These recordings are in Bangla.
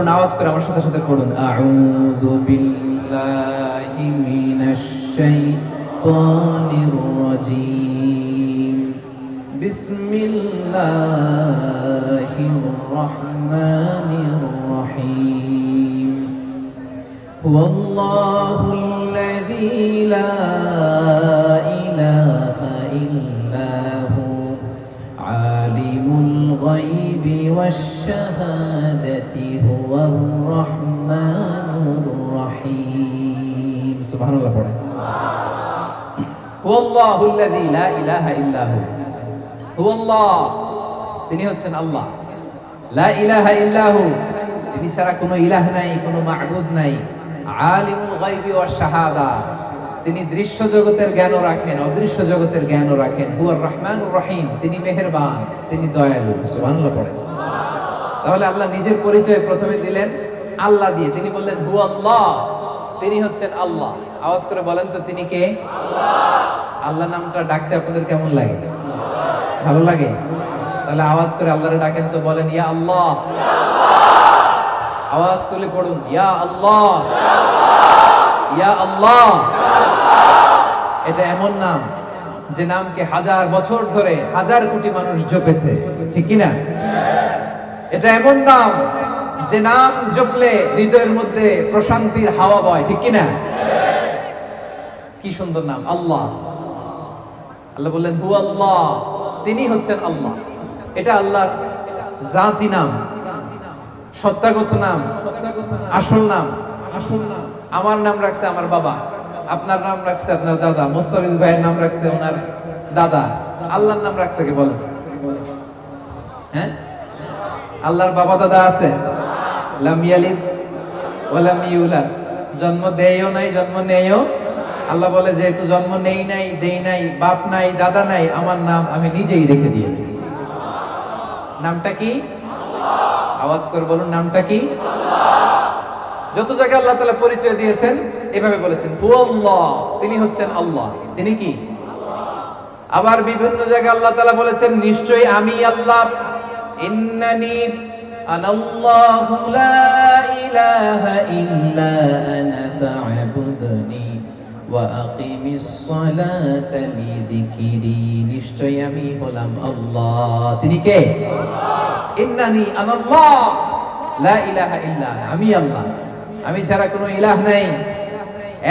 আওয়াজ করে আমার সাথে সাথে পড়ুন আউযু বিল্লাহি মিনাশ শাইতানির রাজীম বিসমিল্লাহির রহমানির রহিম হুয়াল্লাহুল্লাযী লা ইলাহা ইল্লা হু আলিমুল গায়বি ওয়াশ শাহাদাতি হুয়ার রহমানুর রহিম সুবহানাল্লাহ পড়ে হুয়াল্লাহুল্লাযী লা ইলাহা ইল্লা হু হুয়াল্লাহ তিনি হচ্ছেন আল্লাহ লা ইলাহা ইল্লা হু তিনি ছাড়া কোনো ইলাহ নাই কোনো মা'বুদ নাই আলিমুল গায়বি ওয়াশ শাহাদা তিনি দৃশ্য জগতের জ্ঞানও রাখেন অদৃশ্য জগতের জ্ঞানও রাখেন হুয়ার রহমানুর রহিম তিনি মেহেরবান তিনি দয়ালু সুবহানাল্লাহ পড়ে তাহলে আল্লাহ নিজের পরিচয় প্রথমে দিলেন আল্লাহ দিয়ে তিনি বললেন হু আল্লাহ তিনি হচ্ছেন আল্লাহ আওয়াজ করে বলেন তো তিনি কে আল্লাহ আল্লাহ নামটা ডাকতে আপনাদের কেমন লাগে ভালো লাগে তাহলে আওয়াজ করে আল্লাহরে ডাকেন তো বলেন ইয়া আল্লাহ আওয়াজ তুলে পড়ুন ইয়া আল্লাহ ইয়া আল্লাহ এটা এমন নাম যে নামকে হাজার বছর ধরে হাজার কোটি মানুষ জপেছে ঠিক কি না এটা এমন নাম যে নাম জপলে হৃদয়ের মধ্যে প্রশান্তির হাওয়া বয় ঠিক কি না কি সুন্দর নাম আল্লাহ আল্লাহ বললেন হু আল্লাহ তিনি হচ্ছেন আল্লাহ এটা আল্লাহর জাতি নাম সত্তাগত নাম আসল নাম আমার নাম রাখছে আমার বাবা আপনার নাম রাখছে আপনার দাদা মুস্তাফিজ ভাইয়ের নাম রাখছে ওনার দাদা আল্লাহর নাম রাখছে কে বলেন হ্যাঁ আল্লাহর বাবা দাদা আছে লাম ইয়ালিদ ওয়া লাম ইউলাদ জন্ম দেয়ও নাই জন্ম নেয়ও আল্লাহ বলে যেহেতু জন্ম নেই নাই দেই নাই বাপ নাই দাদা নাই আমার নাম আমি নিজেই রেখে দিয়েছি নামটা কি আল্লাহ আওয়াজ করে বলুন নামটা কি আল্লাহ যত জায়গায় আল্লাহ তাআলা পরিচয় দিয়েছেন এভাবে বলেছেন হু আল্লাহ তিনি হচ্ছেন আল্লাহ তিনি কি আল্লাহ আবার বিভিন্ন জায়গায় আল্লাহ তাআলা বলেছেন নিশ্চয়ই আমি আল্লাহ ইন্নানি আনাল্লাহু লা ইলাহা ইল্লা আনা ফা'বুদনি ওয়া আকিমিস সালাতা লিযিকরি নিশ্চয়ই আমি হলাম আল্লাহ তিনি কে আল্লাহ ইন্নানি আনাল্লাহ লা ইলাহা ইল্লা আনা আমি আল্লাহ আমি ছাড়া কোনো ইলাহ নাই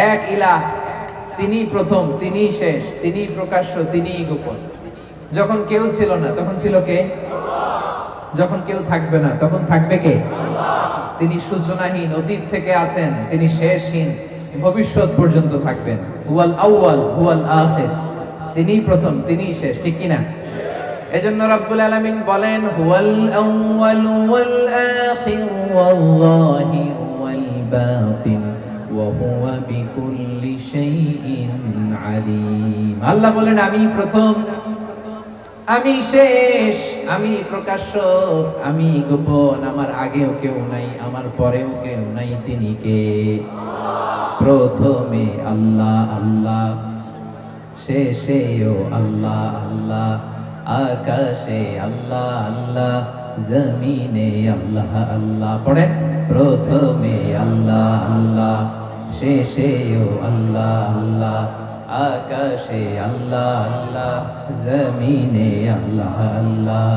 এক ইলাহ তিনি প্রথম তিনি শেষ তিনি প্রকাশ্য তিনি গোপন যখন কেউ ছিল না তখন ছিল কে যখন কেউ থাকবে না তখন থাকবে কে তিনি সূচনাহীন অতীত থেকে আছেন তিনি শেষহীন ভবিষ্যৎ পর্যন্ত থাকবেন হুয়াল আউয়াল হুয়াল আখির তিনি প্রথম তিনি শেষ ঠিক কি না এজন্য রব্বুল আলামিন বলেন হুয়াল আউয়াল ওয়াল আখির ওয়াল যাহির ওয়াল বাতিন ওয়া হুয়া বিকুল্লি শাইইন আলীম আল্লাহ বলেন আমি প্রথম আমি শেষ আমি প্রকাশ্য আমি গোপন আমার আগেও কেউ নাই আমার পরেও কেউ নাই তিনি কে প্রথমে আল্লাহ আল্লাহ শেষেও আল্লাহ আল্লাহ আকাশে আল্লাহ আল্লাহ জমিনে আল্লাহ আল্লাহ পড়েন প্রথমে আল্লাহ আল্লাহ শেষেও আল্লাহ আল্লাহ আকাশে আল্লাহ আল্লাহ জমিনে আল্লাহ আল্লাহ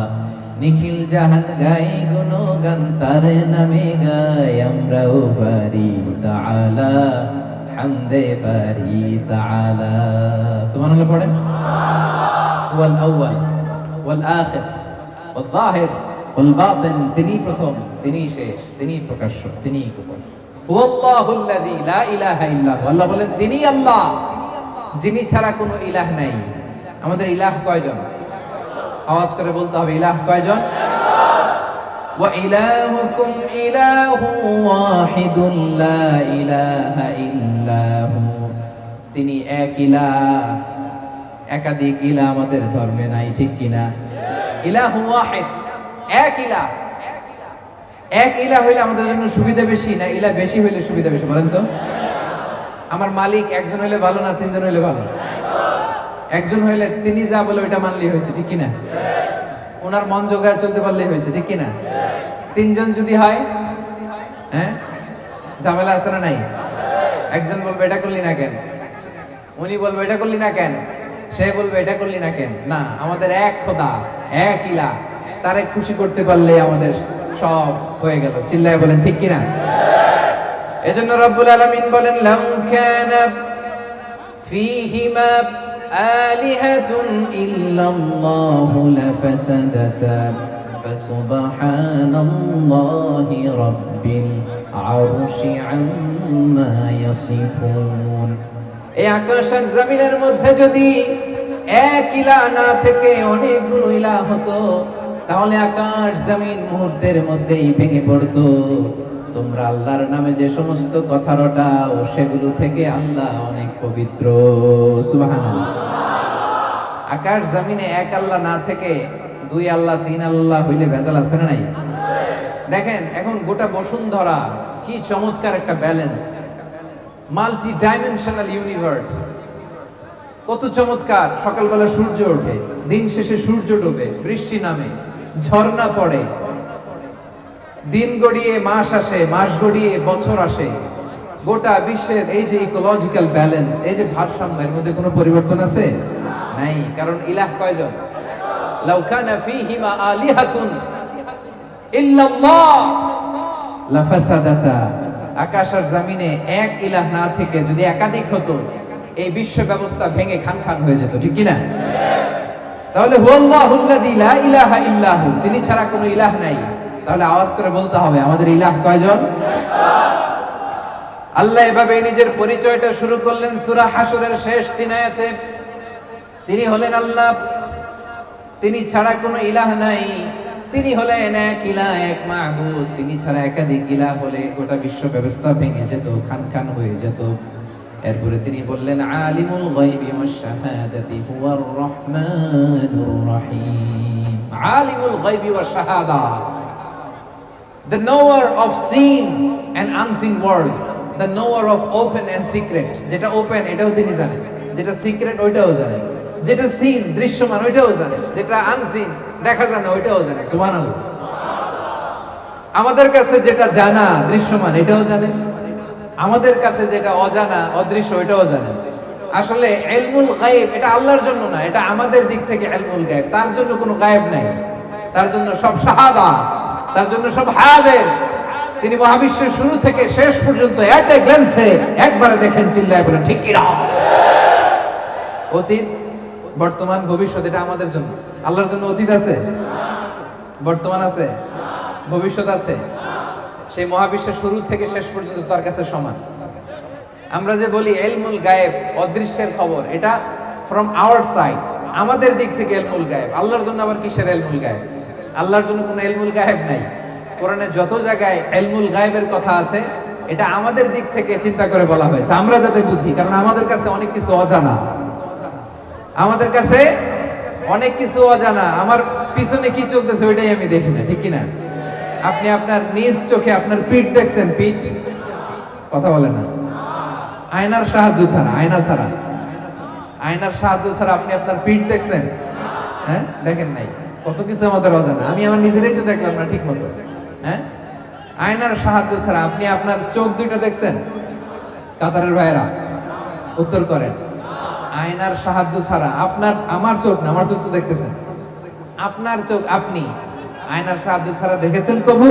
নিখিল জাহান গাই গুণগান তার নামে গাই আমরাও পারি তাআলা হামদে পারি তাআলা সুবহানাল্লাহ পড়েন ওয়াল আউয়াল ওয়াল আখির ওয়াল যাহির ওয়াল বাতিন তিনি প্রথম তিনি শেষ তিনি প্রকাশ্য তিনি গোপন হুয়াল্লাহুল্লাযী লা ইলাহা ইল্লা হু আল্লাহ বলেন তিনি আল্লাহ যিনি ছাড়া কোনো ইলাহ নাই আমাদের ইলাহ কয়জন আওয়াজ করে বলতে হবে ইলাহ কয়জন ওয়া ইলাহুকুম ইলাহু ওয়াহিদুন লা ইলাহা ইল্লা হু তিনি এক ইলাহ একাধিক ইলাহ আমাদের ধর্মে নাই ঠিক কি না ইলাহু ওয়াহিদ এক ইলাহ এক ইলাহ হইলে আমাদের জন্য সুবিধা বেশি না ইলাহ বেশি হইলে সুবিধা বেশি বলেন তো আমার মালিক একজন হইলে ভালো না তিনজন হইলে ভালো একজন হইলে তিনি যা বলে ওইটা মানলেই হয়েছে ঠিক কিনা ওনার মন জোগায় চলতে পারলেই হয়েছে ঠিক কিনা তিনজন যদি হয় হ্যাঁ, ঝামেলা আছে না নাই? একজন বলবে এটা করলি না কেন, উনি বলবে এটা করলি না কেন, সে বলবে এটা করলি না কেন। না, আমাদের এক খোদা, এক ইলাহ, তারে খুশি করতে পারলে আমাদের সব হয়ে গেল। চিল্লায় বলেন ঠিক কিনা? এজন্য রব্বুল আলামিন বলেন, লাউ কানা ফীহিমা আলিহাতুন ইল্লাল্লাহু লাফাসাদাতা ফাসুবহানাল্লাহি রাব্বিল আরশি আম্মা ইয়াসিফুন। এই আকাশ আর জমিনের মধ্যে যদি এক ইলাহ না থেকে অনেকগুলো ইলাহ হতো, তাহলে আকাশ জমিন মুহূর্তের মধ্যেই ভেঙে পড়তো। তোমরা আল্লাহর নামে যে সমস্ত কথা রটাও, সেগুলো থেকে আল্লাহ অনেক পবিত্র। সুবহানাল্লাহ। আকাশ জমিনে এক আল্লাহ না থেকে দুই আল্লাহ, তিন আল্লাহ হইলে ভেজাল আছে না নাই? দেখেন এখন গোটা বসুন্ধরা কি চমৎকার একটা ব্যালেন্স, মাল্টি ডাইমেনশনাল ইউনিভার্স, কত চমৎকার। সকালবেলা সূর্য ওঠে, দিন শেষে সূর্য ডোবে, বৃষ্টি নামে, ঝর্ণা পড়ে, দিন গড়িয়ে মাস আসে, মাস গড়িয়ে বছর আসে। গোটা বিশ্বের এই যে ইকোলজিক্যাল ব্যালেন্স, এই যে ভারসাম্য, এর মধ্যে কোনো পরিবর্তন আছে? নাই। কারণ ইলাহ কয়জন? লাউ কানা ফীহিমা আলিহাতুন ইল্লাল্লাহ লাফাসাদাতা। আকাশ আর জমিনে এক ইলাহ না থেকে যদি একাধিক হতো, এই বিশ্ব ব্যবস্থা ভেঙে খান খান হয়ে যেত। ঠিক কি না? তাহলে হুয়াল্লাহুল্লাযী লা ইলাহা ইল্লাহু, তিনি ছাড়া কোনো ইলাহ নাই। তাহলে আওয়াজ করে বলতে হবে, আমাদের ইলাহ কয়জন? আল্লাহ এভাবে নিজের পরিচয়টা শুরু করলেন সূরা হাশরের শেষ 3 আয়াতে। তিনি হলেন আল্লাহ, তিনি ছাড়া কোনো ইলাহ নাই। তিনি হলেন এক ইলাহ, এক মাবুদ। তিনি ছাড়া একাধিক ইলাহ হলে গোটা বিশ্ব ব্যবস্থা ভেঙে যেত, খান খান হয়ে যেত। এরপরে তিনি বললেন, আলিমুল গায়বি ওয়াশ শাহাদাতি হুয়ার রহমানুর রহিম। আলিমুল গায়বি ওয়াশ শাহাদা, the knower of seen and unseen world, the knower of open and secret। যেটা ওপেন এটাও তিনি জানেন, যেটা সিক্রেট ওইটাও জানেন, যেটা সিন দৃশ্যমান ওইটাও জানেন, যেটা আনসিন দেখা যায় না ওইটাও জানেন। সুবহানাল্লাহ। আমাদের কাছে যেটা জানা দৃশ্যমান এটাও জানেন, আমাদের কাছে যেটা অজানা অদৃশ্য ওইটাও জানেন। আসলে ইলমুল গায়ব এটা আল্লাহর জন্য না, এটা আমাদের দিক থেকে ইলমুল গায়ব। তার জন্য কোনো গায়ব নাই, তার জন্য সব শাহাদা, তার জন্য সব হাজির। তিনি মহাবিশ্বের শুরু থেকে শেষ পর্যন্ত এট এ গ্ল্যান্সে একবারে দেখেন। চিল্লায় বলেন ঠিক কি না? অতীত, বর্তমান, ভবিষ্যৎ এটা আমাদের জন্য। আল্লাহর জন্য অতীত আছে, বর্তমান আছে, ভবিষ্যৎ আছে। সেই মহাবিশ্বের শুরু থেকে শেষ পর্যন্ত তার কাছে সমান। আমরা যে বলি ইলমুল গায়েব, অদৃশ্যের খবর, এটা ফ্রম আওয়ার সাইড, আমাদের দিক থেকে ইলমুল গায়েব। আল্লাহর জন্য আবার কিসের ইলমুল গায়েব? আল্লাহর জন্য কোনো ইলমুল গায়েব নাই। কোরআনে যত জায়গায় ইলমুল গায়েবের কথা আছে, এটা আমাদের দিক থেকে চিন্তা করে বলা হয়েছে, আমরা যাতে বুঝি। কারণ আমাদের কাছে অনেক কিছু অজানা, আমাদের কাছে অনেক কিছু অজানা। আমার পিছনে কি চলতেছে ওইটাই আমি দেখি না। ঠিক কিনা? আপনি আপনার নিজ চোখে আপনার পিঠ দেখছেন? পিঠ কথা বলে না। আয়নার সাহায্য ছাড়া, আয়নার সাহায্য ছাড়া আপনি আপনার পিঠ দেখছেন? হ্যাঁ, দেখেন নাই। কত কিছু আমাদের অজানা। আমি আমার নিজেরাই তো দেখলাম না ঠিক মতো। হ্যাঁ, আয়নার সাহায্য ছাড়া আপনি আপনার চোখ দুইটা দেখছেন? কাতারের ভাইয়েরা উত্তর করেন। আয়নার সাহায্য ছাড়া আপনার, আমার চোখ না, আমার চোখ তো দেখতেছেন, আপনার চোখ আপনি আয়নার সাহায্য ছাড়া দেখেছেন কবু?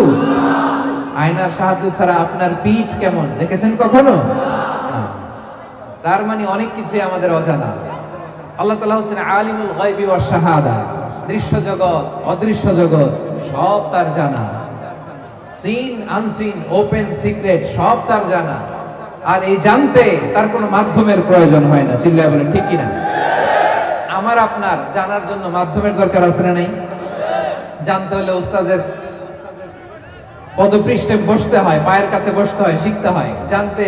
আয়নার সাহায্য ছাড়া আপনার পিঠ কেমন দেখেছেন কখনো? তার মানে অনেক কিছুই আমাদের অজানা। আল্লাহ তাআলা হচ্ছেন আলিমুল গায়বি ওয়াশ শাহাদা। দৃশ্য জগৎ, অদৃশ্য জগৎ সব তার জানা। সিন, আনসিন, ওপেন, সিক্রেট সব তার জানা। আর এই জানতে তার কোনো মাধ্যমের প্রয়োজন হয় না। চিল্লায় বলেন ঠিক কিনা? আমার আপনার জানার জন্য মাধ্যমের দরকার আছে না নাই? জানতে হলে উস্তাদের পদপৃষ্ঠে বসতে হয়, পায়ের কাছে বসতে হয়, শিখতে হয়। জানতে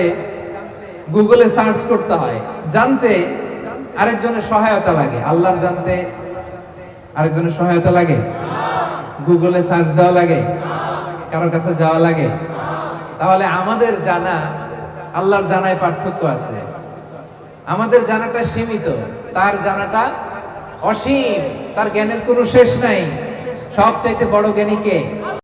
গুগলে সার্চ করতে হয়। জানতে আরেকজনের সহায়তা লাগে। আল্লাহর জানতে আরেকজনের সহায়তা লাগে? গুগলে সার্চ দেওয়া লাগে? কারো কাছে যাওয়া লাগে? তাহলে আমাদের জানা আল্লাহর জানায় পার্থক্য আছে। আমাদের জানাটা সীমিত, তার জানাটা অসীম। তার জ্ঞানের কোনো শেষ নাই। সবচাইতে বড় জ্ঞানী কে?